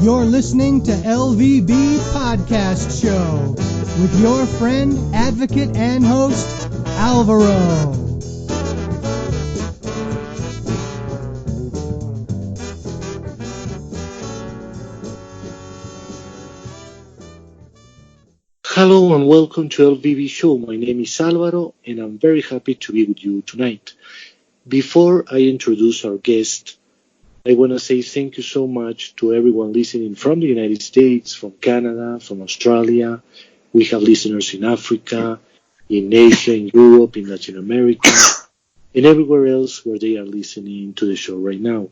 You're listening to LVB Podcast Show with your friend, advocate, and host, Alvaro. Hello and welcome to LVB Show. My name is Alvaro and I'm very happy to be with you tonight. Before I introduce our guest, I want to say thank you so much to everyone listening from the United States, from Canada, from Australia. We have listeners in Africa, in Asia, in Europe, in Latin America, and everywhere else where they are listening to the show right now.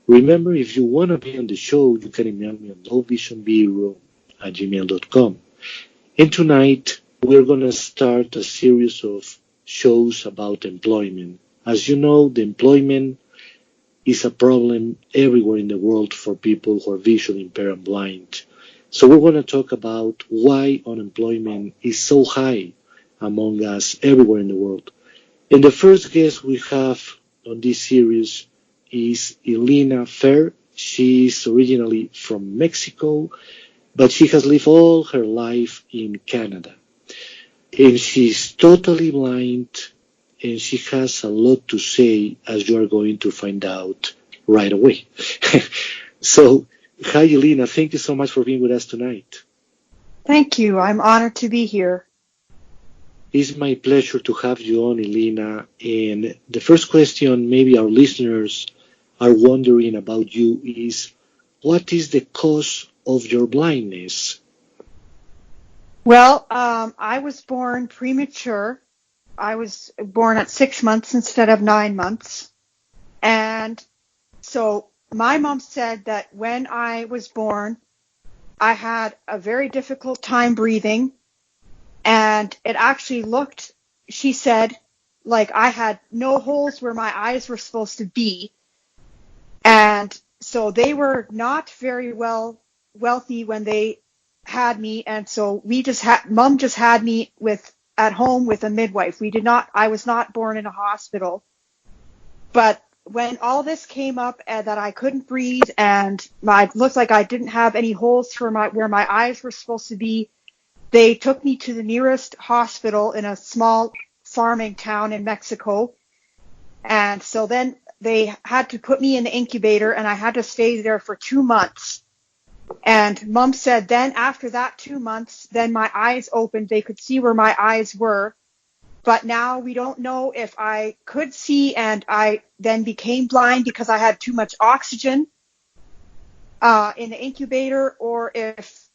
Remember, if you want to be on the show, you can email me on lowvisionbureau@gmail.com. And tonight, we're going to start a series of shows about employment. As you know, the employment is a problem everywhere in the world for people who are visually impaired and blind. So we're going to talk about why unemployment is so high among us everywhere in the world. And the first guest we have on this series is Helena. She's originally from Mexico, but she has lived all her life in Canada. And she's totally blind, and she has a lot to say, as you are going to find out right away. So, hi, Helena. Thank you so much for being with us tonight. Thank you. I'm honored to be here. It's my pleasure to have you on, Helena. And the first question maybe our listeners are wondering about you is, what is the cause of your blindness? Well, I was born premature. I was born at 6 months instead of 9 months. And so my mom said that when I was born, I had a very difficult time breathing. And it actually looked, she said, like I had no holes where my eyes were supposed to be. And so they were not very wealthy when they had me, and so mom just had me at home with a midwife. I was not born in a hospital. But when all this came up and that I couldn't breathe and it looked like I didn't have any holes where my eyes were supposed to be, they took me to the nearest hospital in a small farming town in Mexico. And so then they had to put me in the incubator, and I had to stay there for 2 months. And Mom said then after that 2 months, then my eyes opened. They could see where my eyes were. But now we don't know if I could see and I then became blind because I had too much oxygen in the incubator, or if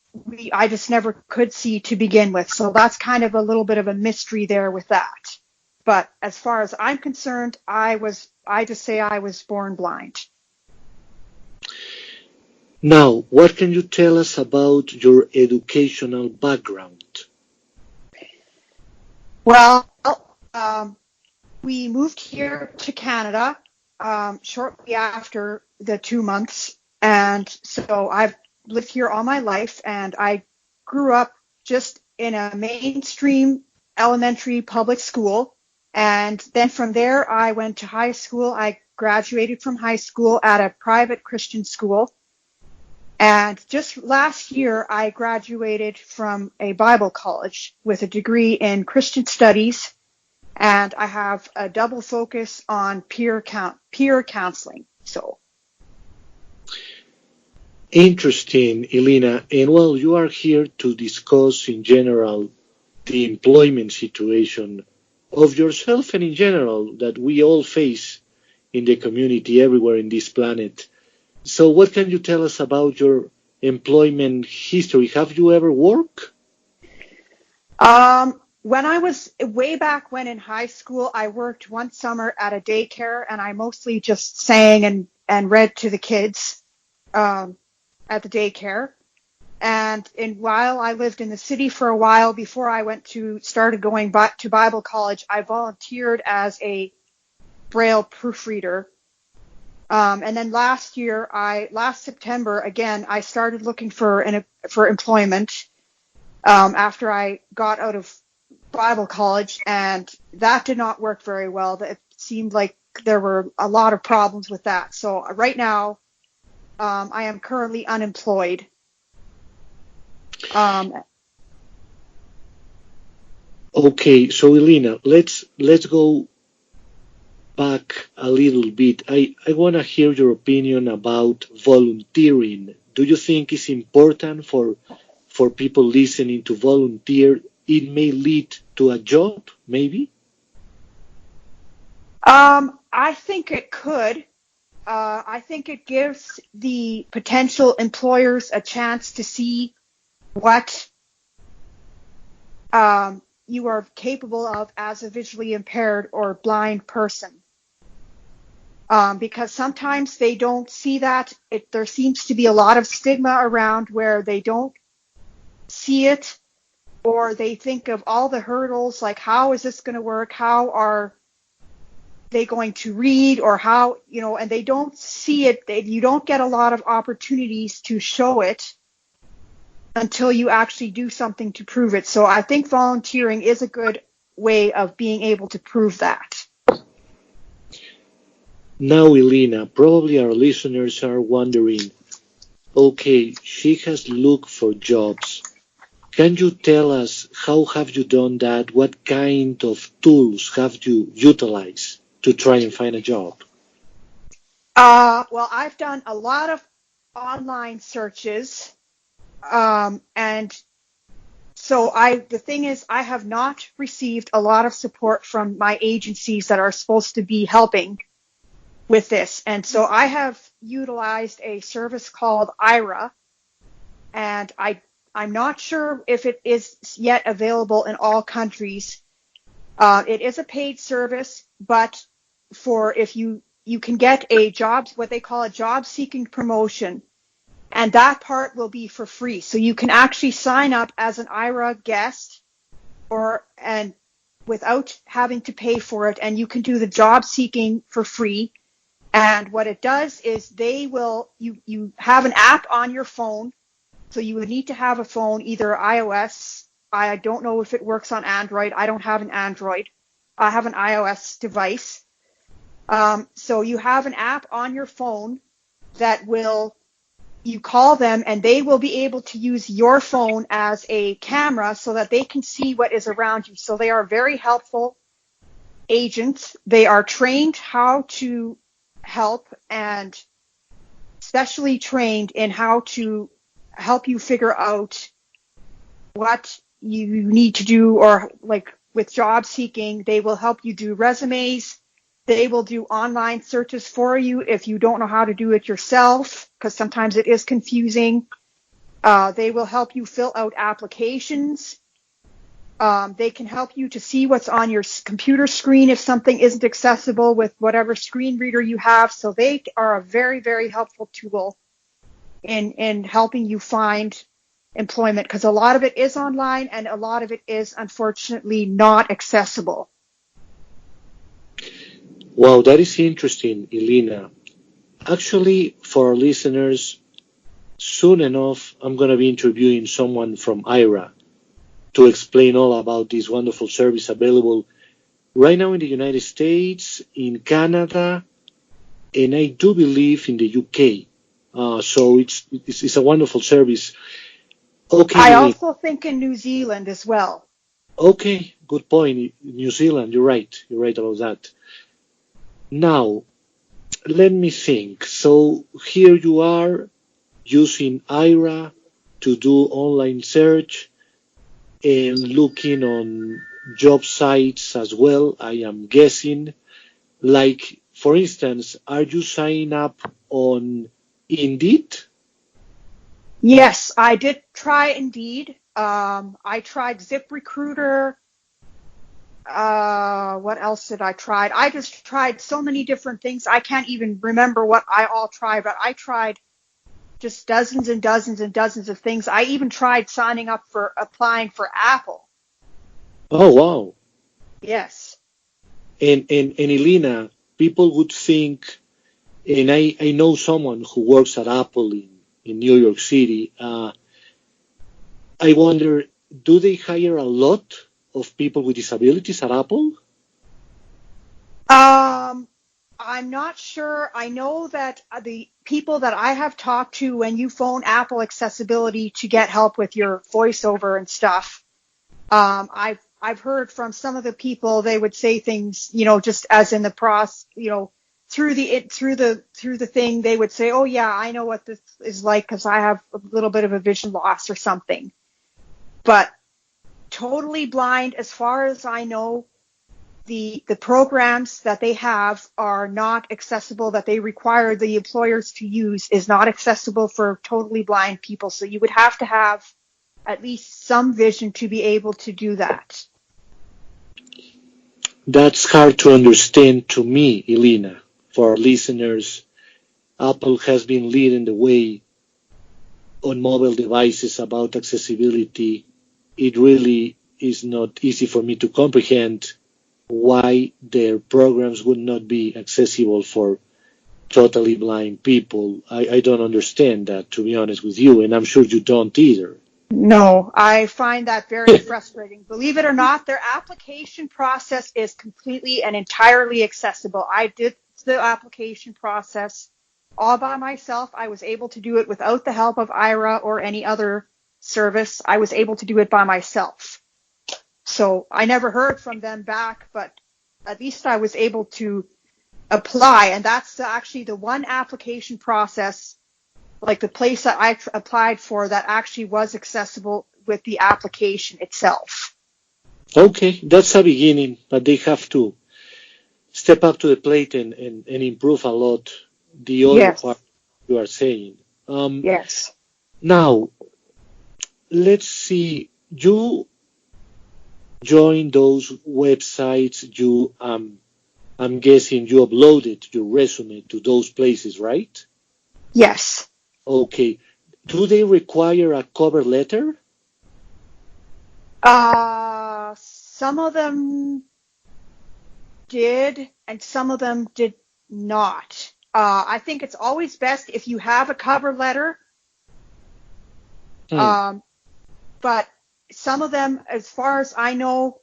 I just never could see to begin with. So that's kind of a little bit of a mystery there with that. But as far as I'm concerned, I just say I was born blind. Now, what can you tell us about your educational background? Well, we moved here to Canada shortly after the 2 months. And so I've lived here all my life, and I grew up just in a mainstream elementary public school. And then from there, I went to high school. I graduated from high school at a private Christian school. And just last year, I graduated from a Bible college with a degree in Christian studies. And I have a double focus on peer counseling. So. Interesting, Helena. And well, you are here to discuss in general the employment situation of yourself and in general that we all face in the community everywhere in this planet. So what can you tell us about your employment history? Have you ever worked? When I was way back when in high school, I worked one summer at a daycare, and I mostly just sang and read to the kids at the daycare. And while I lived in the city for a while before I started going back to Bible college, I volunteered as a Braille proofreader. And then last September, again, I started looking for employment after I got out of Bible college, and that did not work very well. It seemed like there were a lot of problems with that. So right now, I am currently unemployed. Um, Okay, so Elena, let's go back a little bit. I want to hear your opinion about volunteering. Do you think it's important for people listening to volunteer? It may lead to a job, maybe? I think it could. I think it gives the potential employers a chance to see what you are capable of as a visually impaired or blind person. Because sometimes they don't see that. There seems to be a lot of stigma around where they don't see it, or they think of all the hurdles, like how is this going to work? How are they going to read, or how, and they don't see it. You don't get a lot of opportunities to show it until you actually do something to prove it. So I think volunteering is a good way of being able to prove that. Now, Elena, probably our listeners are wondering, okay, she has looked for jobs. Can you tell us how have you done that? What kind of tools have you utilized to try and find a job? Well, I've done a lot of online searches, and so the thing is, I have not received a lot of support from my agencies that are supposed to be helping with this. And so I have utilized a service called IRA, and I'm not sure if it is yet available in all countries. It is a paid service, but if you can get a job, what they call a job seeking promotion, and that part will be for free. So you can actually sign up as an IRA guest and without having to pay for it, and you can do the job seeking for free. And what it does is you have an app on your phone. So you would need to have a phone, either iOS. I don't know if it works on Android. I don't have an Android. I have an iOS device. So you have an app on your phone that you call them, and they will be able to use your phone as a camera so that they can see what is around you. So they are very helpful agents. They are trained how to help, and specially trained in how to help you figure out what you need to do, or like with job seeking, they will help you do resumes. They will do online searches for you if you don't know how to do it yourself, because sometimes it is confusing. They will help you fill out applications. They can help you to see what's on your computer screen if something isn't accessible with whatever screen reader you have. So they are a very, very helpful tool in helping you find employment, because a lot of it is online and a lot of it is unfortunately not accessible. Wow, that is interesting, Elena. Actually, for our listeners, soon enough, I'm going to be interviewing someone from IRA to explain all about this wonderful service available right now in the United States, in Canada, and I do believe in the UK. So it's a wonderful service. Okay, I Elena. also think in New Zealand as well. Okay, good point. New Zealand, you're right. You're right about that. Now, let me think. So here you are using IRA to do online search and looking on job sites as well, I am guessing. Like, for instance, are you signing up on Indeed? Yes, I did try Indeed. I tried ZipRecruiter. What else did I try? I just tried so many different things. I can't even remember what I all tried, but I tried just dozens and dozens and dozens of things. I even tried signing up for applying for Apple. Oh, wow. Yes. And Elena, people would think, and I know someone who works at Apple in New York City. I wonder, do they hire a lot of people with disabilities at Apple? I'm not sure. I know that the people that I have talked to when you phone Apple Accessibility to get help with your voiceover and stuff, I've heard from some of the people, they would say things, just as in the process, through the thing, they would say, oh yeah, I know what this is like because I have a little bit of a vision loss or something. But totally blind, as far as I know, the programs that they have are not accessible, that they require the employers to use is not accessible for totally blind people. So you would have to have at least some vision to be able to do that. That's hard to understand to me, Helena. For our listeners, Apple has been leading the way on mobile devices about accessibility. It really is not easy for me to comprehend why their programs would not be accessible for totally blind people. I don't understand that, to be honest with you, and I'm sure you don't either. No, I find that very frustrating. Believe it or not, their application process is completely and entirely accessible. I did the application process all by myself. I was able to do it without the help of Ira or any other service. I was able to do it by myself. So I never heard from them back, but at least I was able to apply. And that's actually the one application process, like the place that I applied for, that actually was accessible with the application itself. Okay, that's a beginning, but they have to step up to the plate and improve a lot the other part you are saying. Yes. Now, let's see. You join those websites. I'm guessing you uploaded your resume to those places, right? Yes. Okay. Do they require a cover letter? Some of them did, and some of them did not. I think it's always best if you have a cover letter. But some of them, as far as I know,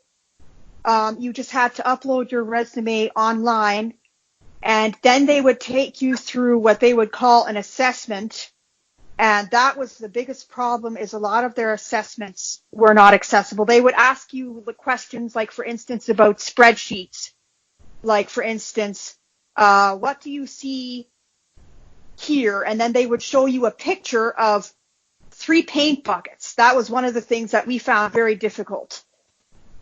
you just had to upload your resume online, and then they would take you through what they would call an assessment. And that was the biggest problem, is a lot of their assessments were not accessible. They would ask you the questions, like, for instance, about spreadsheets. Like, for instance, what do you see here? And then they would show you a picture of 3 paint buckets. That was one of the things that we found very difficult.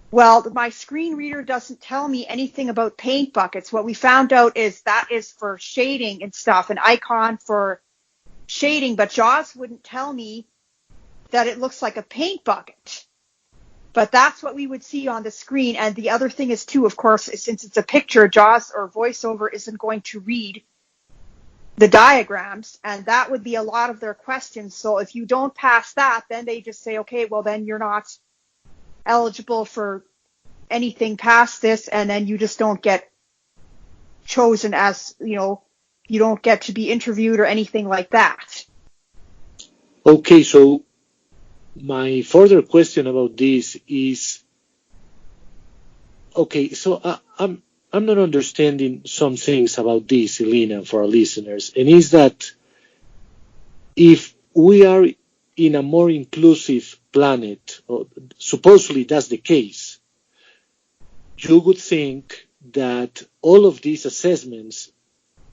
Well, my screen reader doesn't tell me anything about paint buckets. What we found out is that is for shading and stuff, an icon for shading, but JAWS wouldn't tell me that it looks like a paint bucket. But that's what we would see on the screen. And the other thing is, too, of course, since it's a picture, JAWS or VoiceOver isn't going to read the diagrams, and that would be a lot of their questions. So if you don't pass that, then they just say, okay, well, then you're not eligible for anything past this, and then you just don't get chosen as, you don't get to be interviewed or anything like that. Okay, so my further question about this is, okay, so I'm not understanding some things about this, Helena, for our listeners, and is that if we are in a more inclusive planet, or supposedly that's the case, you would think that all of these assessments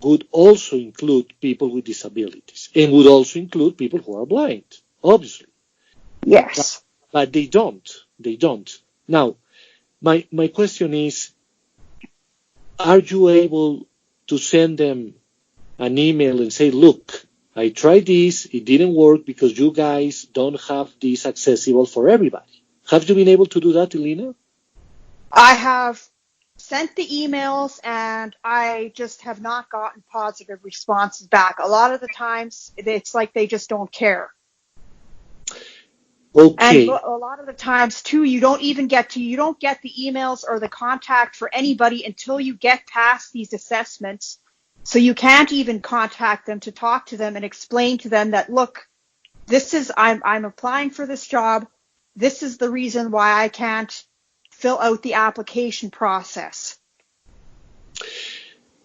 would also include people with disabilities and would also include people who are blind, obviously. Yes. But they don't. They don't. Now, my question is, are you able to send them an email and say, look, I tried this, it didn't work because you guys don't have this accessible for everybody? Have you been able to do that, Helena? I have sent the emails, and I just have not gotten positive responses back. A lot of the times, it's like they just don't care. Okay. And a lot of the times, too, you don't get the emails or the contact for anybody until you get past these assessments. So you can't even contact them to talk to them and explain to them that, look, I'm applying for this job. This is the reason why I can't fill out the application process.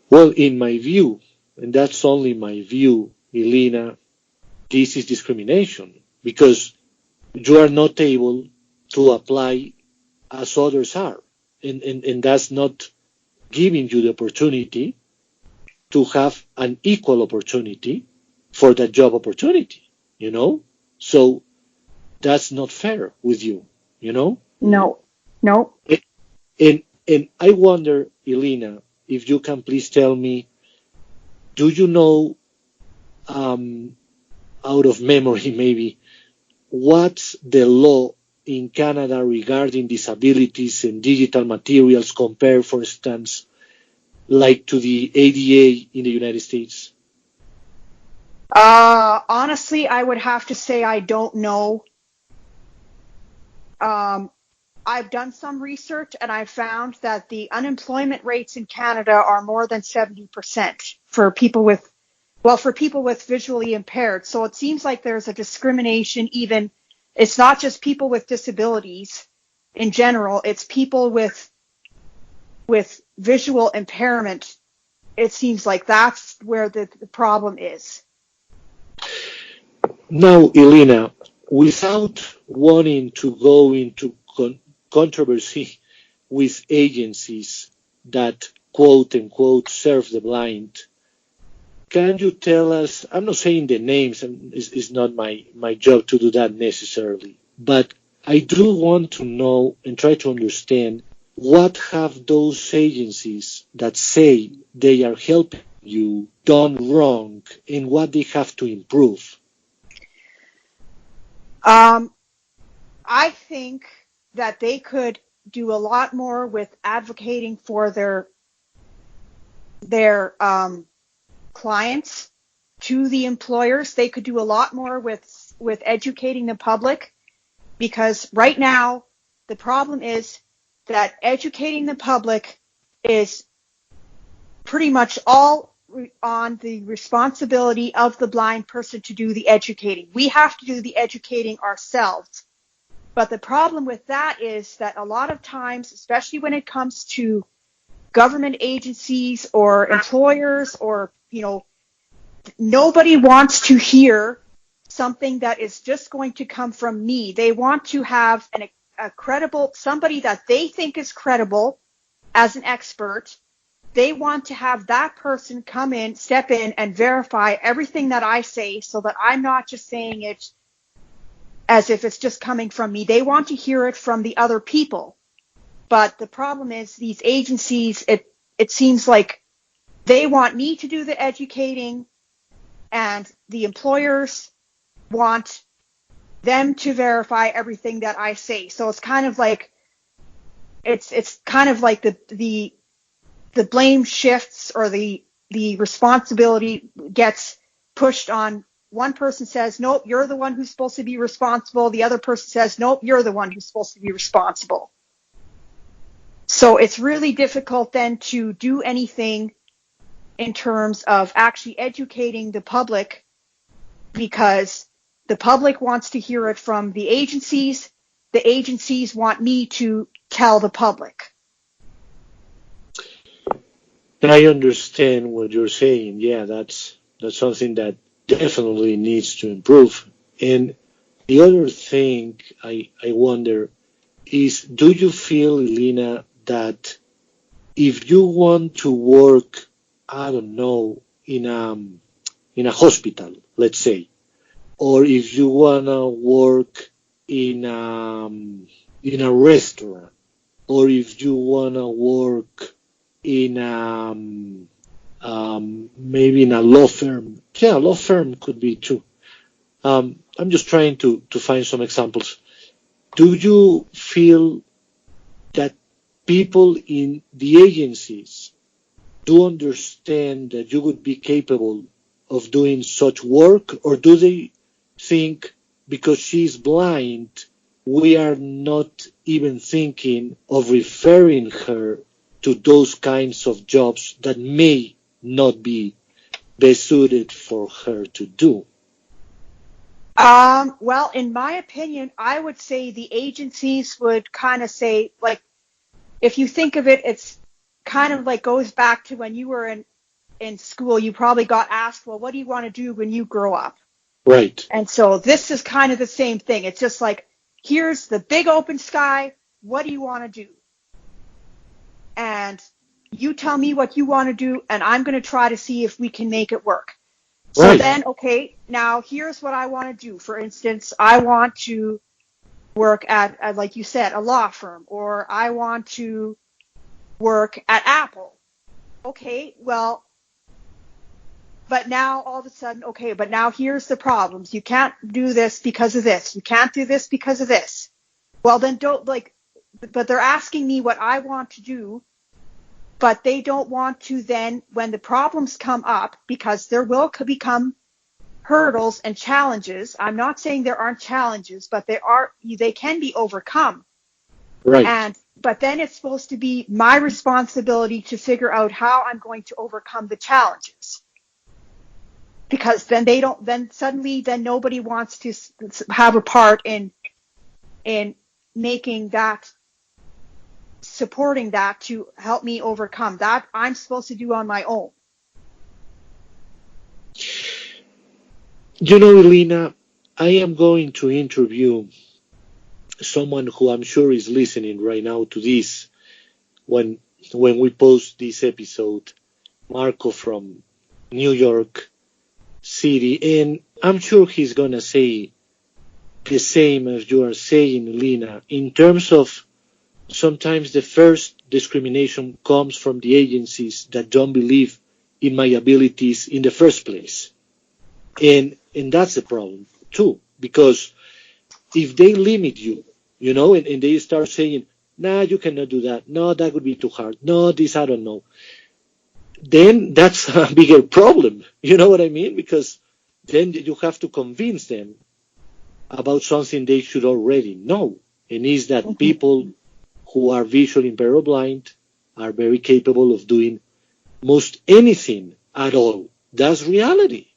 Well, in my view, and that's only my view, Elena, this is discrimination because you are not able to apply as others are. And that's not giving you the opportunity to have an equal opportunity for that job opportunity, you know? So that's not fair with you, you know? No, no. And I wonder, Elena, if you can please tell me, do you know, um, out of memory maybe, what's the law in Canada regarding disabilities and digital materials compared, for instance, like to the ADA in the United States? Honestly, I would have to say I don't know. I've done some research and I found that the unemployment rates in Canada are more than 70% for people with visually impaired. So it seems like there's a discrimination even, it's not just people with disabilities in general, it's people with visual impairment. It seems like that's where the problem is. Now, Elena, without wanting to go into controversy with agencies that quote unquote serve the blind, can you tell us, I'm not saying the names, and it's not my job to do that necessarily, but I do want to know and try to understand what have those agencies that say they are helping you done wrong and what they have to improve. I think that they could do a lot more with advocating for their clients to the employers. They could do a lot more with educating the public, because right now the problem is that educating the public is pretty much all on the responsibility of the blind person to do the educating. We have to do the educating ourselves. But the problem with that is that a lot of times, especially when it comes to government agencies or employers, or, nobody wants to hear something that is just going to come from me. They want to have a credible, somebody that they think is credible as an expert. They want to have that person come in, step in, and verify everything that I say, so that I'm not just saying it as if it's just coming from me. They want to hear it from the other people. But the problem is these agencies, it seems like they want me to do the educating, and the employers want them to verify everything that I say. So it's kind of like the blame shifts, or the responsibility gets pushed on. One person says, nope, you're the one who's supposed to be responsible. The other person says, nope, you're the one who's supposed to be responsible. So it's really difficult then to do anything in terms of actually educating the public, because the public wants to hear it from the agencies. The agencies want me to tell the public. I understand what you're saying. Yeah, that's something that definitely needs to improve. And the other thing I wonder is, do you feel, Elena, that if you want to work, I don't know, in a hospital, let's say, or if you wanna work in a restaurant, or if you wanna work in maybe in a law firm. Yeah, law firm could be too. I'm just trying to find some examples. Do you feel that people in the agencies do understand that you would be capable of doing such work, or do they think because she's blind, we are not even thinking of referring her to those kinds of jobs that may not be best suited for her to do? Well, in my opinion, I would say the agencies would kind of say, like, if you think of it, it's kind of like goes back to when you were in school, you probably got asked, well, what do you want to do when you grow up? Right. And so this is kind of the same thing. It's just like, here's the big open sky. What do you want to do? And you tell me what you want to do, and I'm going to try to see if we can make it work. So Right. then, okay, now here's what I want to do. For instance, I want to work at, like you said, a law firm, or I want to work at Apple. Okay, well, but now all of a sudden, okay, but now here's the problems. You can't do this because of this. You can't do this because of this. Well, then but they're asking me what I want to do, but they don't want to then, when the problems come up, because there will become hurdles and challenges. I'm not saying there aren't challenges, but they can be overcome. Right. But then it's supposed to be my responsibility to figure out how I'm going to overcome the challenges. Because then suddenly nobody wants to have a part in making that, supporting that to help me overcome that. I'm supposed to do on my own. You know, Helena, I am going to interview someone who I'm sure is listening right now to this when we post this episode, Marco from New York City, and I'm sure he's gonna say the same as you are saying, Helena, in terms of sometimes the first discrimination comes from the agencies that don't believe in my abilities in the first place. And that's a problem too, because if they limit you, and they start saying, nah, you cannot do that. No, that would be too hard. No, this, I don't know. Then that's a bigger problem. You know what I mean? Because then you have to convince them about something they should already know. And is that people who are visually impaired or blind are very capable of doing most anything at all. That's reality,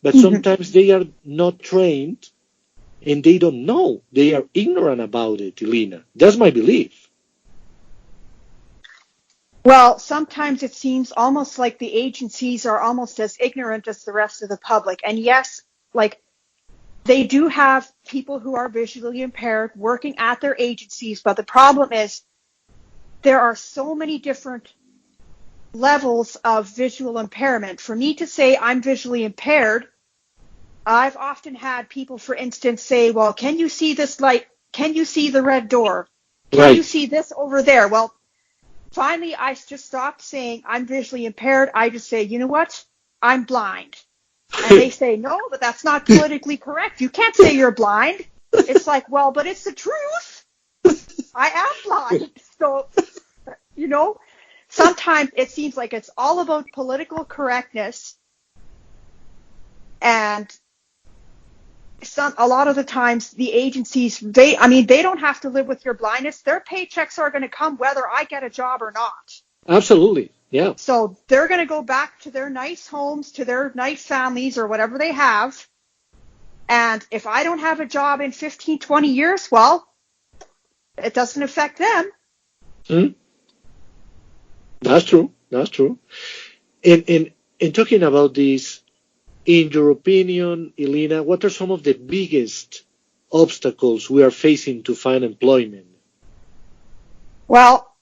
But sometimes they are not trained and they don't know. They are ignorant about it, Helena. That's my belief. Well, sometimes it seems almost like the agencies are almost as ignorant as the rest of the public. And yes, like they do have people who are visually impaired working at their agencies, but the problem is there are so many different levels of visual impairment. For me to say I'm visually impaired, I've often had people, for instance, say, well, can you see this light? Can you see the red door? Can you see this over there? Well, finally, I just stopped saying I'm visually impaired. I just say, you know what? I'm blind. And they say, no, but that's not politically correct. You can't say you're blind. It's like, well, but it's the truth. I am blind. So, sometimes it seems like it's all about political correctness. And a lot of the times the agencies, they don't have to live with your blindness. Their paychecks are going to come whether I get a job or not. Absolutely. Yeah. So they're going to go back to their nice homes, to their nice families or whatever they have. And if I don't have a job in 15, 20 years, well, it doesn't affect them. Mm-hmm. That's true. That's true. And talking about this, in your opinion, Helena, what are some of the biggest obstacles we are facing to find employment? Well,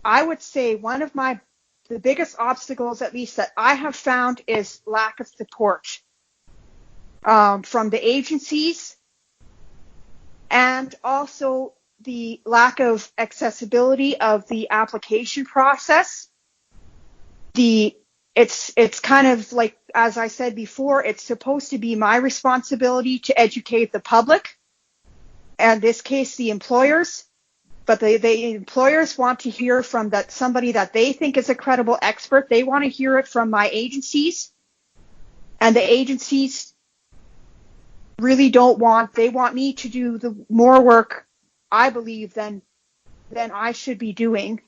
I would say one of the biggest obstacles, at least that I have found, is lack of support from the agencies, and also the lack of accessibility of the application process. It's kind of like, as I said before, it's supposed to be my responsibility to educate the public, and in this case, the employers. But the employers want to hear from somebody that they think is a credible expert. They want to hear it from my agencies, and the agencies really they want me to do the more work, I believe, than I should be doing.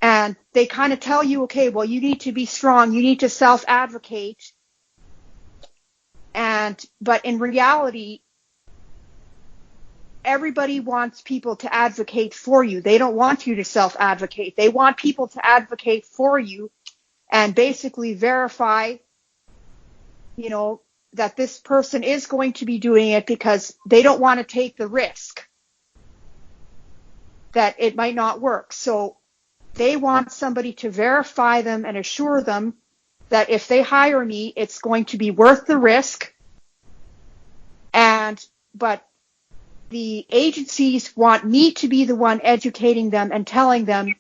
And they kind of tell you, okay, well, you need to be strong. You need to self-advocate. But in reality, everybody wants people to advocate for you. They don't want you to self-advocate. They want people to advocate for you and basically verify, that this person is going to be doing it, because they don't want to take the risk that it might not work. So they want somebody to verify them and assure them that if they hire me, it's going to be worth the risk. But the agencies want me to be the one educating them and telling them,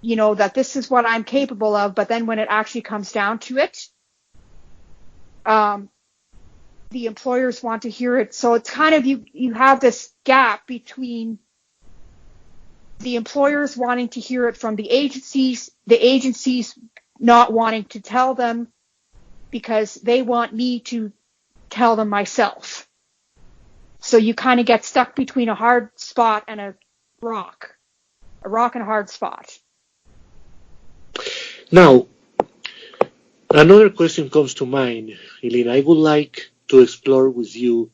that this is what I'm capable of. But then when it actually comes down to it, the employers want to hear it. So it's kind of, you have this gap between the employers wanting to hear it from the agencies not wanting to tell them because they want me to tell them myself. So you kind of get stuck between a hard spot and a rock and a hard spot. Now, another question comes to mind, Helena. I would like to explore with you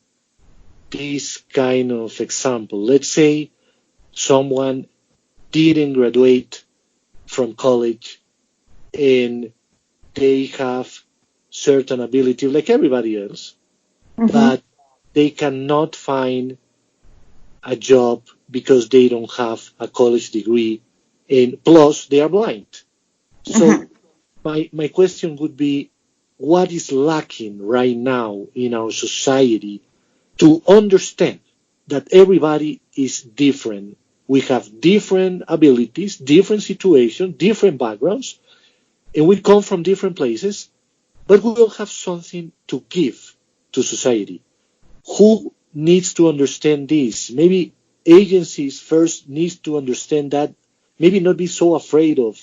this kind of example. Let's say someone didn't graduate from college and they have certain ability like everybody else, but they cannot find a job because they don't have a college degree, and plus they are blind. So my question would be, what is lacking right now in our society to understand that everybody is different? We have different abilities, different situations, different backgrounds, and we come from different places, but we all have something to give to society. Who needs to understand this? Maybe agencies first needs to understand that, maybe not be so afraid of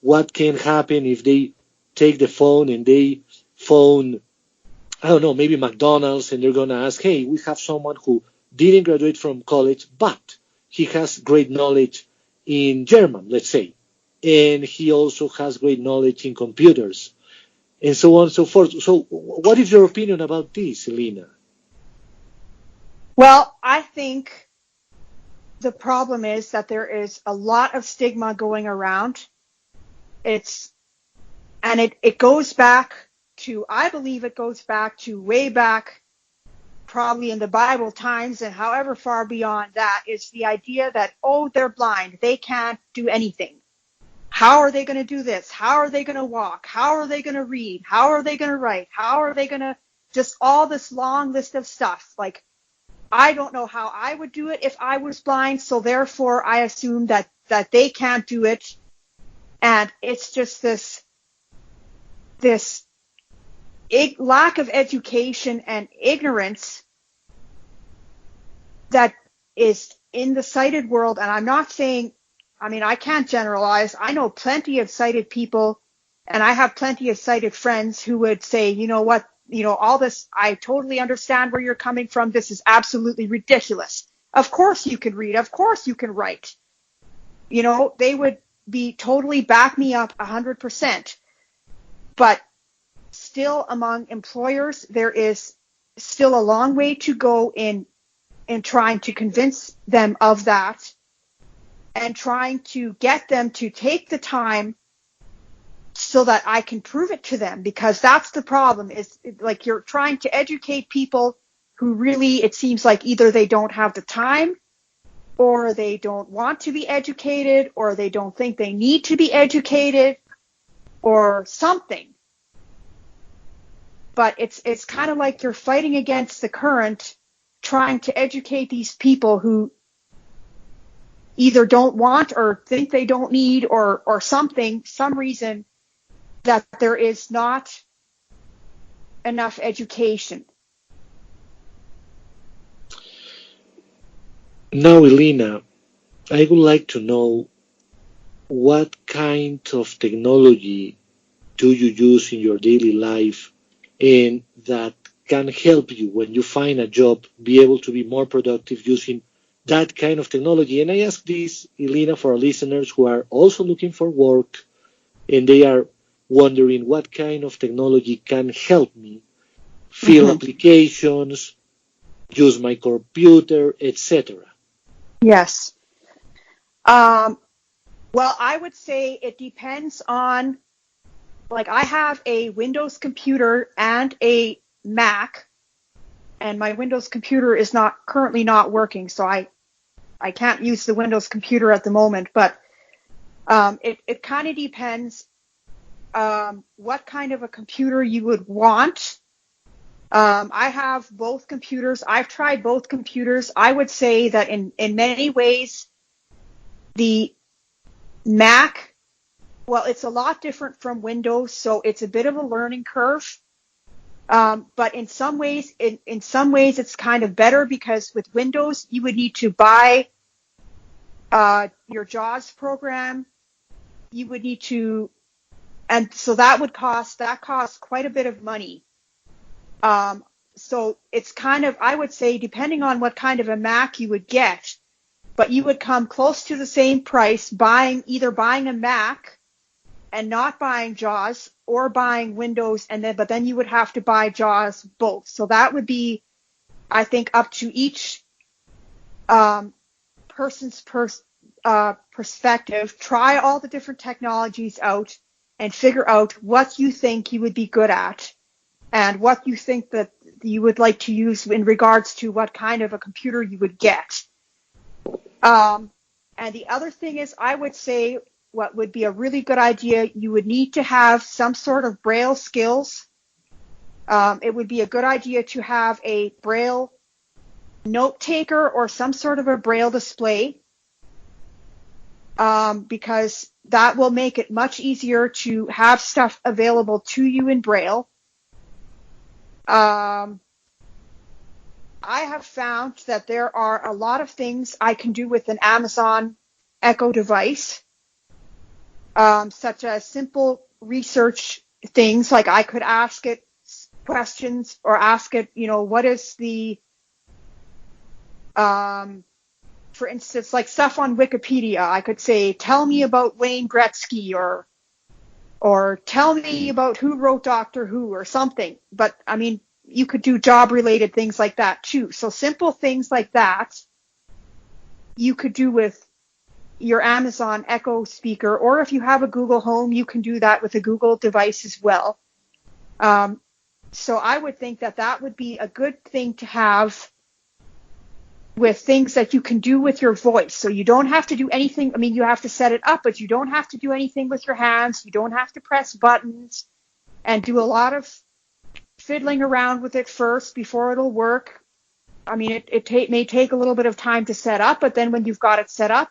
what can happen if they take the phone and they phone, I don't know, maybe McDonald's, and they're going to ask, hey, we have someone who didn't graduate from college, but he has great knowledge in German, let's say, and he also has great knowledge in computers, and so on and so forth. So what is your opinion about this, Helena? Well, I think the problem is that there is a lot of stigma going around. It goes back to, I believe it goes back to way back, probably in the Bible times, and however far beyond that, is the idea that, oh, they're blind, they can't do anything. How are they going to do this? How are they going to walk? How are they going to read? How are they going to write? How are they going to, just all this long list of stuff. Like, I don't know how I would do it if I was blind, so therefore I assume that they can't do it. And it's just this lack of education and ignorance that is in the sighted world. And I'm not saying, I can't generalize. I know plenty of sighted people, and I have plenty of sighted friends who would say, you know what, all this, I totally understand where you're coming from. This is absolutely ridiculous. Of course you can read. Of course you can write. They would be totally back me up 100%. But still, among employers, there is still a long way to go in trying to convince them of that, and trying to get them to take the time so that I can prove it to them, because that's the problem, is like you're trying to educate people who really, it seems like either they don't have the time, or they don't want to be educated, or they don't think they need to be educated, or something. But it's kind of like you're fighting against the current, trying to educate these people who either don't want or think they don't need, or some reason that there is not enough education. Now, Helena, I would like to know, what kind of technology do you use in your daily life, and that can help you when you find a job be able to be more productive using that kind of technology? And I ask this, Helena, for our listeners who are also looking for work, and they are wondering what kind of technology can help me fill applications, use my computer, etc. Yes. Well, I would say it depends on, like, I have a Windows computer and a Mac, and my Windows computer is currently not working, so I can't use the Windows computer at the moment, but it kind of depends what kind of a computer you would want. I have both computers. I've tried both computers. I would say that in many ways, the Mac, well, it's a lot different from Windows, so it's a bit of a learning curve. But in some ways, it's kind of better, because with Windows, you would need to buy your JAWS program. You would need to, and so that costs quite a bit of money. So it's kind of, I would say, depending on what kind of a Mac you would get, but you would come close to the same price either buying a Mac and not buying JAWS, or buying Windows but then you would have to buy JAWS both. So that would be, I think, up to each person's perspective. Try all the different technologies out and figure out what you think you would be good at, and what you think that you would like to use in regards to what kind of a computer you would get. And the other thing is, I would say, what would be a really good idea, you would need to have some sort of Braille skills. It would be a good idea to have a Braille note taker or some sort of a Braille display, because that will make it much easier to have stuff available to you in Braille. I have found that there are a lot of things I can do with an Amazon Echo device, such as simple research things, like I could ask it questions, or ask it, what is the, for instance, like stuff on Wikipedia. I could say, tell me about Wayne Gretzky, or tell me about who wrote Doctor Who, or something. But, I mean, you could do job-related things like that, too. So simple things like that you could do with your Amazon Echo speaker, or if you have a Google Home, you can do that with a Google device as well. So I would think that would be a good thing to have with things that you can do with your voice. So you don't have to do anything. I mean, you have to set it up, but you don't have to do anything with your hands. You don't have to press buttons and do a lot of fiddling around with it first before it'll work. I mean, it may take a little bit of time to set up, but then when you've got it set up,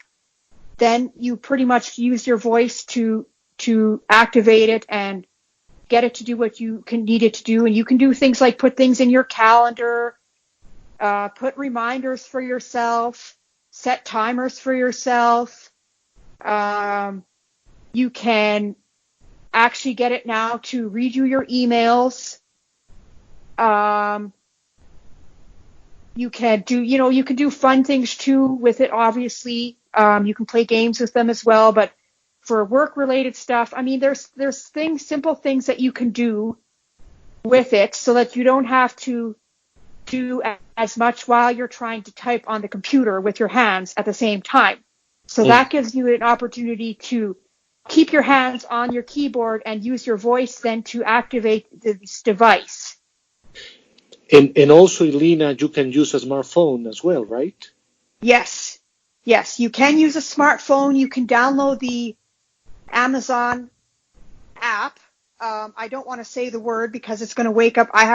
then you pretty much use your voice to activate it and get it to do what you need it to do. And you can do things like put things in your calendar, put reminders for yourself, set timers for yourself. You can actually get it now to read you your emails. You can do fun things too with it, obviously. You can play games with them as well, but for work-related stuff, I mean, there's simple things that you can do with it, so that you don't have to do as much while you're trying to type on the computer with your hands at the same time. So that gives you an opportunity to keep your hands on your keyboard and use your voice then to activate this device. And also, Helena, you can use a smartphone as well, right? Yes, you can use a smartphone. You can download the Amazon app. I don't want to say the word because it's going to wake up. I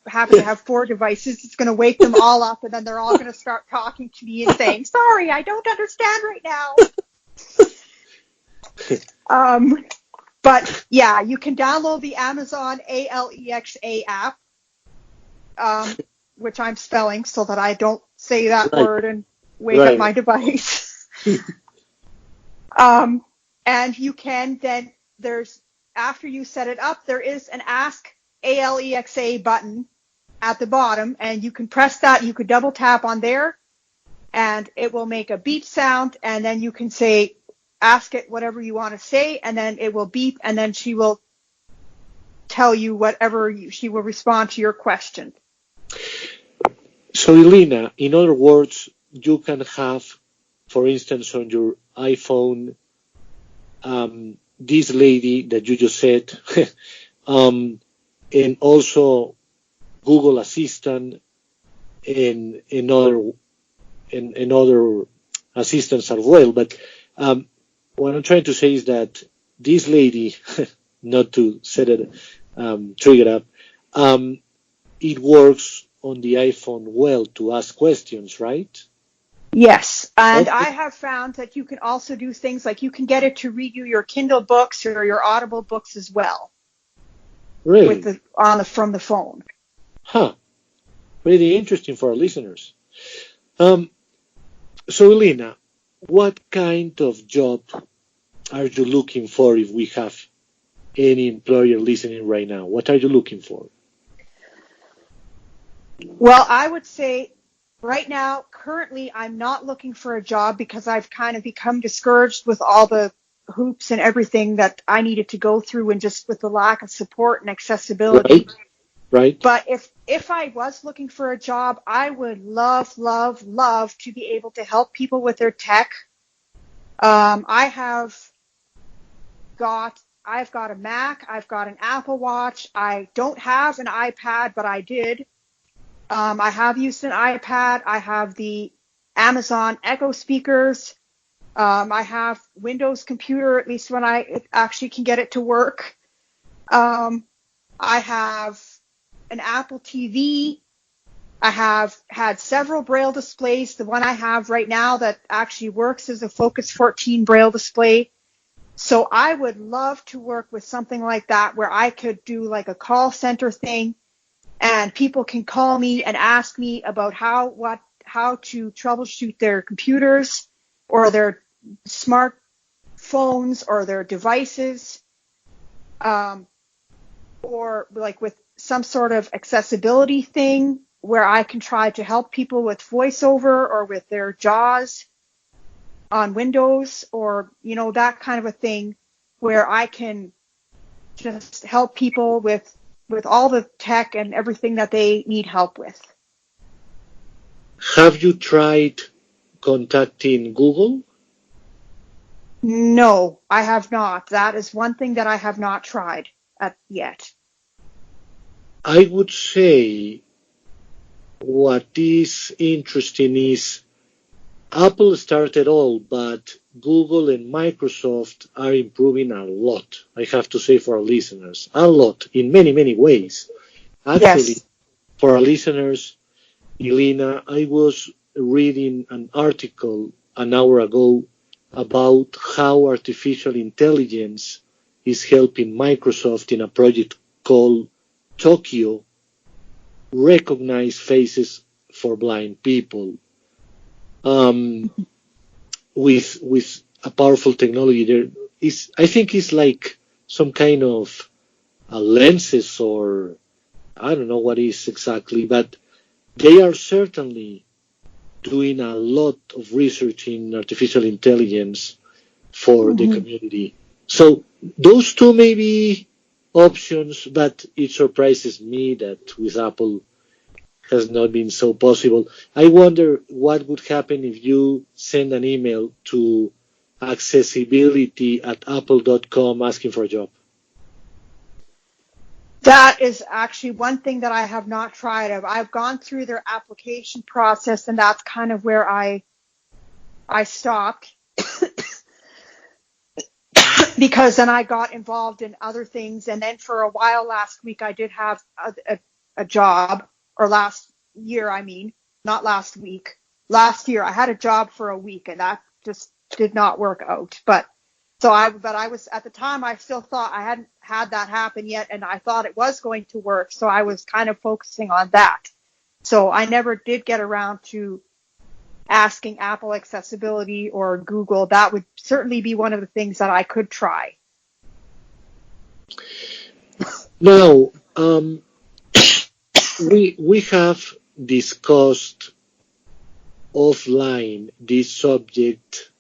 happen to have 4 devices. It's going to wake them all up, and then they're all going to start talking to me and saying, sorry, I don't understand right now. But yeah, you can download the Amazon Alexa app, which I'm spelling so that I don't say that word and wake up my device. And you can then, after you set it up, there is an Ask Alexa button at the bottom, and you can press that. You could double tap on there, and it will make a beep sound, and then you can say, ask it whatever you want to say, and then it will beep, and then she will tell you she will respond to your question. So, Helena, in other words, you can have, for instance, on your iPhone, this lady that you just said, and also Google Assistant and other assistants as well. But what I'm trying to say is that this lady, not to set it trigger up, it works on the iPhone well to ask questions, right? Yes, and Okay. I have found that you can also do things like you can get it to read you your Kindle books or your Audible books as well Really? from the phone. Huh. Really interesting for our listeners. So, Helena, what kind of job are you looking for if we have any employer listening right now? What are you looking for? Well, I would say right now, currently, I'm not looking for a job because I've kind of become discouraged with all the hoops and everything that I needed to go through and just with the lack of support and accessibility. Right. But if I was looking for a job, I would love to be able to help people with their tech. I've got a Mac, I've got an Apple Watch. I don't have an iPad, but I did. I have used an iPad. I have the Amazon Echo speakers. I have Windows computer, at least when I actually can get it to work. I have an Apple TV. I have had several Braille displays. The one I have right now that actually works is a Focus 14 Braille display. So I would love to work with something like that where I could do like a call center thing and people can call me and ask me about how to troubleshoot their computers or their smartphones or their devices, or like with some sort of accessibility thing where I can try to help people with VoiceOver or with their JAWS on Windows, or that kind of a thing where I can just help people with all the tech and everything that they need help with. Have you tried contacting Google? No, I have not. That is one thing that I have not tried yet. I would say what is interesting is Apple started all, but Google and Microsoft are improving a lot, I have to say, for our listeners. A lot, in many, many ways. Actually, Yes. for our listeners, Helena, I was reading an article an hour ago about how artificial intelligence is helping Microsoft in a project called Tokyo Recognize Faces for Blind People. With a powerful technology, there is, I think, it's like some kind of lenses, or I don't know what is exactly, but they are certainly doing a lot of research in artificial intelligence for the community. So those two may be options, but it surprises me that with Apple has not been so possible. I wonder what would happen if you send an email to accessibility@apple.com asking for a job. That is actually one thing that I have not tried. I've gone through their application process, and that's kind of where I stopped because then I got involved in other things. And then for a while last week, I did have a job, or last year, I mean, not last week. Last year, I had a job for a week, and that just did not work out. But I was, at the time, I still thought I hadn't had that happen yet, and I thought it was going to work, so I was kind of focusing on that. So I never did get around to asking Apple Accessibility or Google. That would certainly be one of the things that I could try. Now, we have discussed offline this subject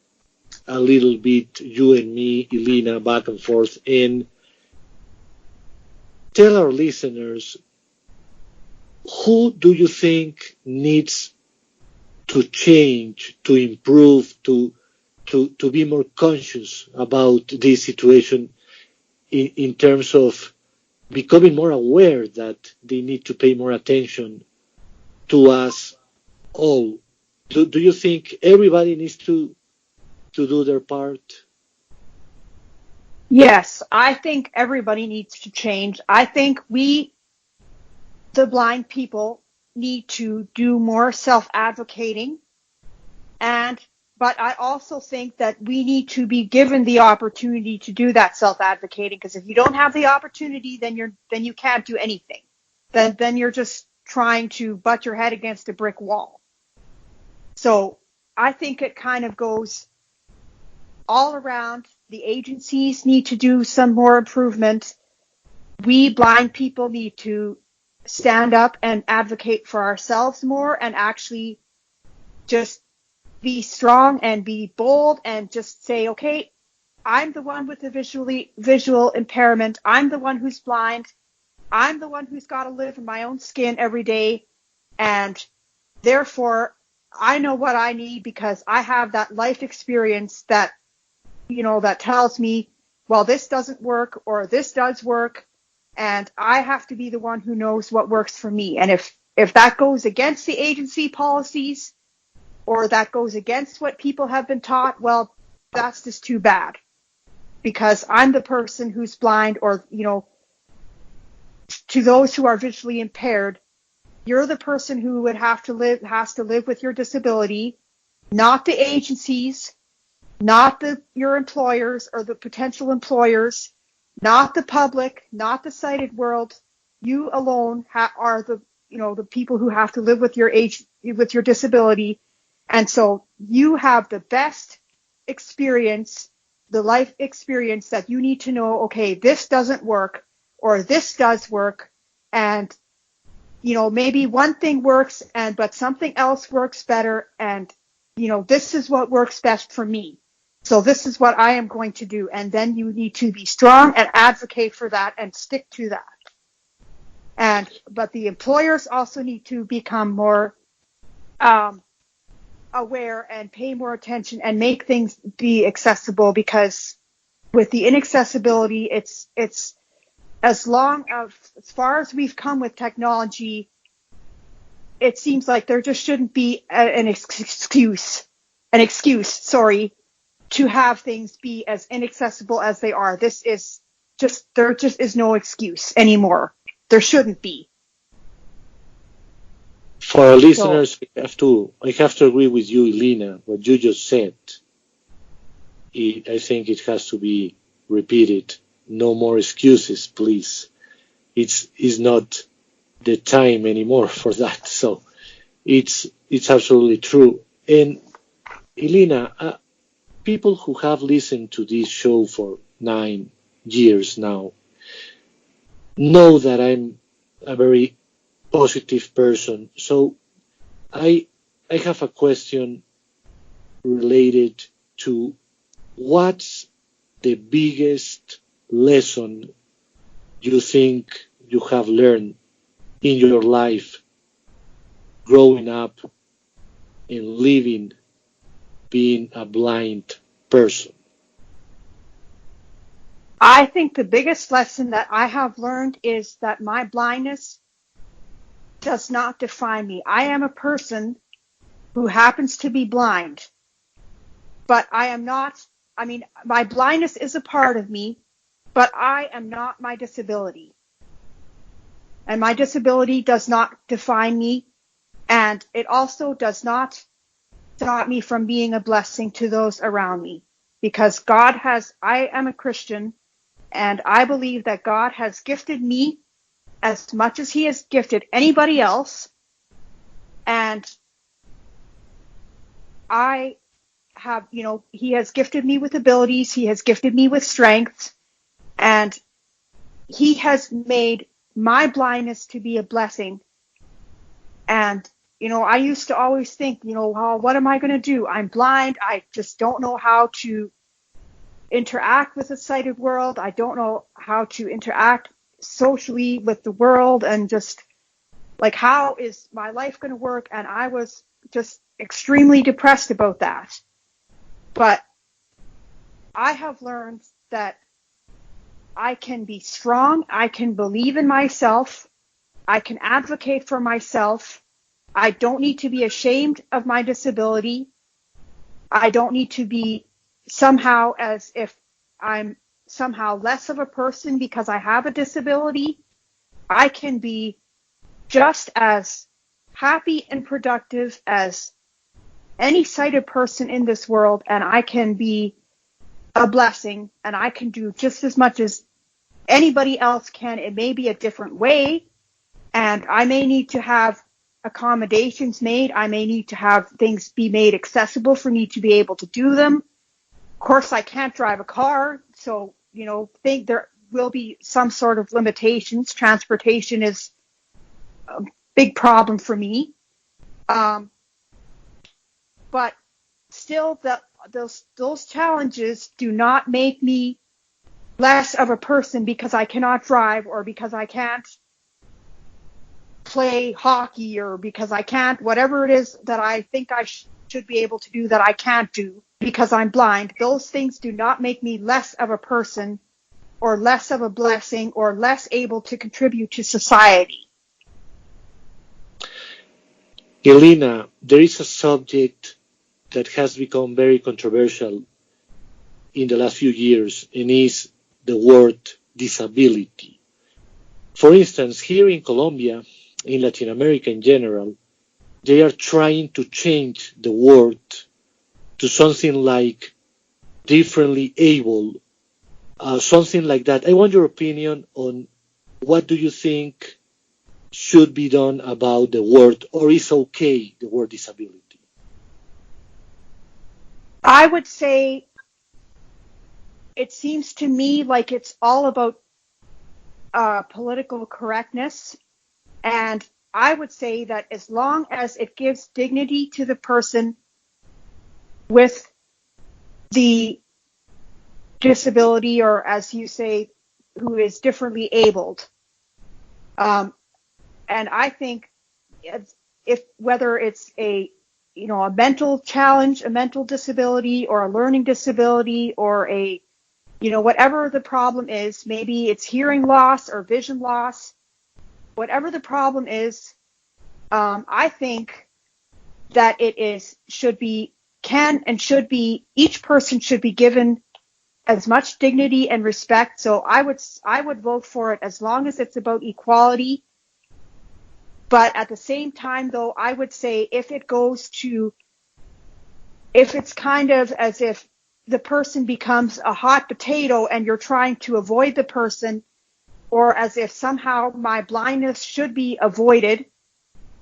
a little bit, you and me, Helena, back and forth, and tell our listeners, who do you think needs to change, to improve, to to be more conscious about this situation in terms of becoming more aware that they need to pay more attention to us all. Do you think everybody needs to do their part? Yes, I think everybody needs to change. I think we, the blind people, need to do more self-advocating. But I also think that we need to be given the opportunity to do that self-advocating, because if you don't have the opportunity, then you can't do anything. Then you're just trying to butt your head against a brick wall. So I think it kind of goes all around. The agencies need to do some more improvement. We blind people need to stand up and advocate for ourselves more, and actually just be strong and be bold and just say, okay, I'm the one with the visual impairment. I'm the one who's blind. I'm the one who's got to live in my own skin every day. And therefore, I know what I need, because I have that life experience that, that tells me, well, this doesn't work or this does work. And I have to be the one who knows what works for me. And if that goes against the agency policies, or that goes against what people have been taught, well, that's just too bad. Because I'm the person who's blind, or, to those who are visually impaired, you're the person who has to live with your disability, not the agencies, not your employers or the potential employers, not the public, not the sighted world. You alone are the people who have to live with your disability. And so you have the best experience, the life experience, that you need to know, okay, this doesn't work or this does work. And, maybe one thing works but something else works better. And, this is what works best for me. So this is what I am going to do. And then you need to be strong and advocate for that and stick to that. But the employers also need to become more, aware and pay more attention and make things be accessible, because with the inaccessibility, it's as far as we've come with technology, it seems like there just shouldn't be an excuse, to have things be as inaccessible as they are. There just is no excuse anymore. There shouldn't be. For our listeners, I have to agree with you, Helena, what you just said. I think it has to be repeated. No more excuses, please. It's not the time anymore for that. So it's absolutely true. And Helena, people who have listened to this show for 9 years now know that I'm a very positive person. So I have a question related to what's the biggest lesson you think you have learned in your life growing up and living, being a blind person? I think the biggest lesson that I have learned is that my blindness does not define me. I am a person who happens to be blind, but I am not, my blindness is a part of me, but I am not my disability. And my disability does not define me, and it also does not stop me from being a blessing to those around me. Because I am a Christian, and I believe that God has gifted me as much as he has gifted anybody else. And I have, he has gifted me with abilities. He has gifted me with strength. And he has made my blindness to be a blessing. And, I used to always think, what am I going to do? I'm blind. I just don't know how to interact with the sighted world. I don't know how to interact socially with the world, and just like, how is my life going to work? And I was just extremely depressed about that. But I have learned that I can be strong, I can believe in myself, I can advocate for myself, I don't need to be ashamed of my disability, I don't need to be somehow as if I'm somehow less of a person because I have a disability. I can be just as happy and productive as any sighted person in this world, and I can be a blessing, and I can do just as much as anybody else can. It may be a different way, and I may need to have accommodations made. I may need to have things be made accessible for me to be able to do them. Of course, I can't drive a car, so, think there will be some sort of limitations. Transportation is a big problem for me. But still, those challenges do not make me less of a person because I cannot drive, or because I can't play hockey, or because I can't, whatever it is that I think I should be able to do that I can't do because I'm blind. Those things do not make me less of a person, or less of a blessing, or less able to contribute to society. Helena, there is a subject that has become very controversial in the last few years, and is the word disability. For instance, here in Colombia, in Latin America in general, they are trying to change the word to something like differently able, something like that. I want your opinion on what do you think should be done about the word, or is okay the word disability? I would say it seems to me like it's all about political correctness. And I would say that as long as it gives dignity to the person with the disability, or as you say, who is differently abled. And I think if whether it's a mental challenge, a mental disability, or a learning disability, or a whatever the problem is, maybe it's hearing loss or vision loss, whatever the problem is, I think that should be each person should be given as much dignity and respect. So I would vote for it as long as it's about equality. But at the same time, though, I would say if it's kind of as if the person becomes a hot potato and you're trying to avoid the person, or as if somehow my blindness should be avoided,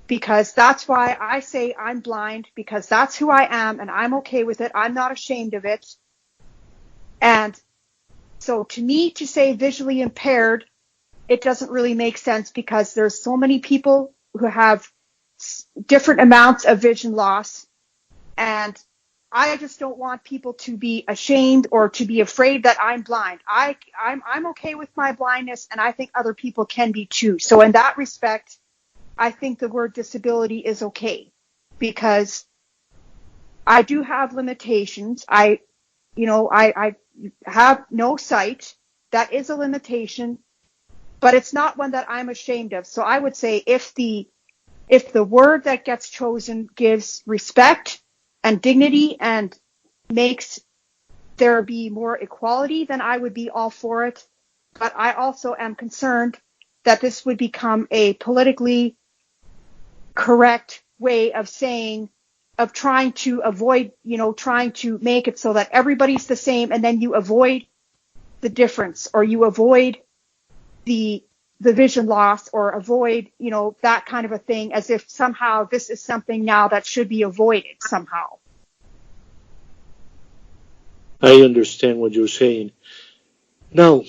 because that's why I say I'm blind, because that's who I am, and I'm okay with it. I'm not ashamed of it. And so to me, to say visually impaired, it doesn't really make sense, because there's so many people who have different amounts of vision loss, and I just don't want people to be ashamed or to be afraid that I'm blind. I'm okay with my blindness, and I think other people can be too. So in that respect, I think the word disability is okay, because I do have limitations. I have no sight. That is a limitation, but it's not one that I'm ashamed of. So I would say if the word that gets chosen gives respect and dignity and makes there be more equality, then I would be all for it. But I also am concerned that this would become a politically correct way of trying to avoid, trying to make it so that everybody's the same, and then you avoid the difference, or you avoid the vision loss, or avoid, that kind of a thing, as if somehow this is something now that should be avoided somehow. I understand what you're saying. Now,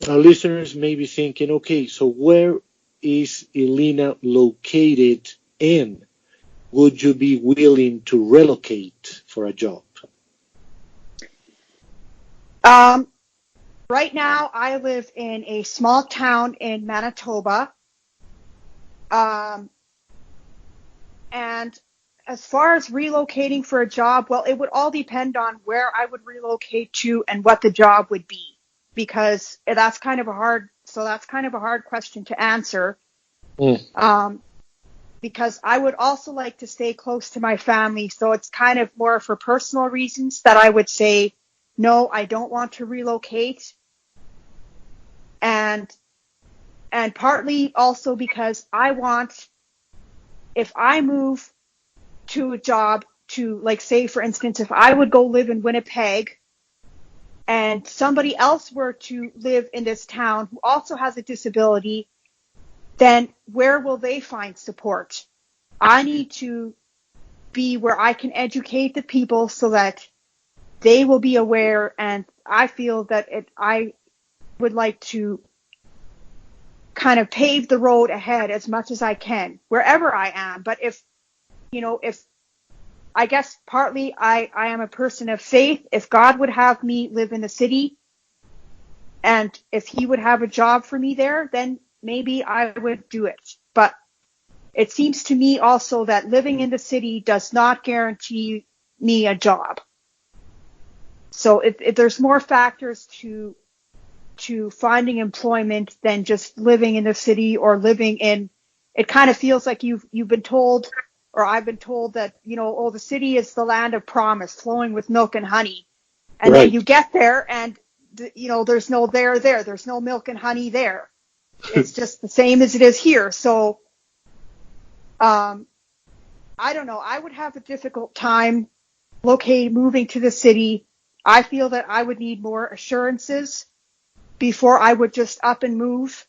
our listeners may be thinking, okay, so where is Helena located, and would you be willing to relocate for a job? Right now, I live in a small town in Manitoba, and as far as relocating for a job, well, it would all depend on where I would relocate to and what the job would be, because that's kind of a hard question to answer. Because I would also like to stay close to my family, so it's kind of more for personal reasons that I would say, no, I don't want to relocate. And partly also because I want, if I move to a job to, like, say, for instance, if I would go live in Winnipeg and somebody else were to live in this town who also has a disability, then where will they find support? I need to be where I can educate the people so that they will be aware, and I feel that I would like to kind of pave the road ahead as much as I can, wherever I am. But if I guess partly I am a person of faith. If God would have me live in the city, and if he would have a job for me there, then maybe I would do it. But it seems to me also that living in the city does not guarantee me a job. So if there's more factors to finding employment than just living in the city or living in, it kind of feels like you've been told, or I've been told that, the city is the land of promise, flowing with milk and honey. And Right. then you get there and, there's no there. There's no milk and honey there. It's just the same as it is here. So, I don't know. I would have a difficult time moving to the city. I feel that I would need more assurances before I would just up and move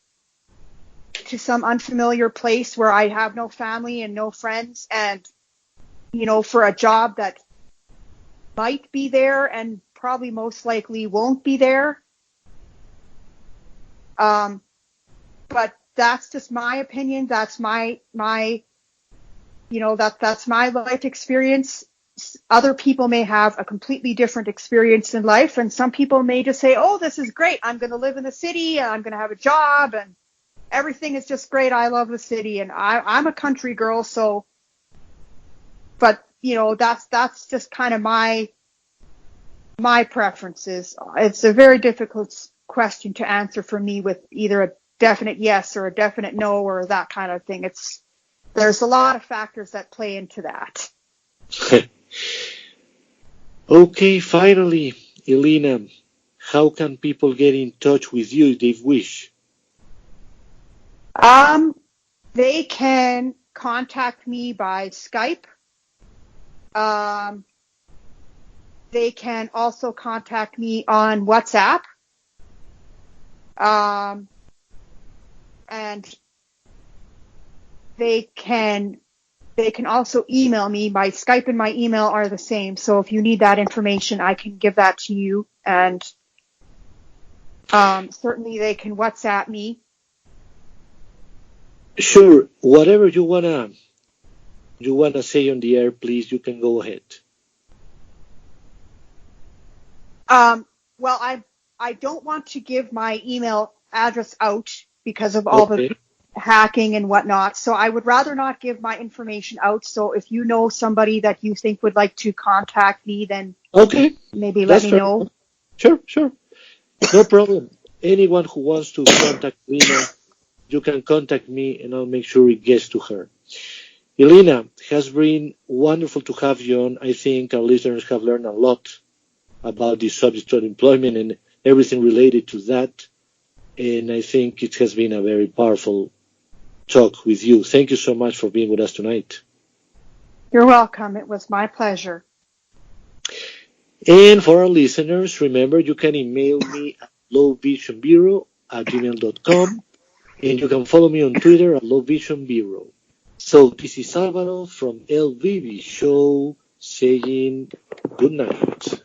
to some unfamiliar place where I have no family and no friends, and, for a job that might be there and probably most likely won't be there. But that's just my opinion. That's my that's my life experience. Other people may have a completely different experience in life, and some people may just say, oh, this is great. I'm going to live in the city and I'm going to have a job and everything is just great. I love the city, and I'm a country girl. So, but that's just kind of my preferences. It's a very difficult question to answer for me with either a definite yes or a definite no or that kind of thing. There's a lot of factors that play into that. Okay, finally, Helena, how can people get in touch with you if they wish? They can contact me by Skype. They can also contact me on WhatsApp. And they can also email me. My Skype and my email are the same. So if you need that information, I can give that to you. And certainly they can WhatsApp me. Sure. Whatever you wanna say on the air, please, you can go ahead. Well, I don't want to give my email address out because of all the hacking and whatnot. So I would rather not give my information out. So if you know somebody that you think would like to contact me, then maybe let me know. Sure. No problem. Anyone who wants to contact Helena, you can contact me and I'll make sure it gets to her. Helena, it has been wonderful to have you on. I think our listeners have learned a lot about the subject of employment and everything related to that. And I think it has been a very powerful talk with you. Thank you so much for being with us tonight. You're welcome. It was my pleasure. And for our listeners, remember you can email me at lowvisionbureau@gmail.com, and you can follow me on Twitter at lowvisionbureau. So this is Alvaro from LVB Show saying good night.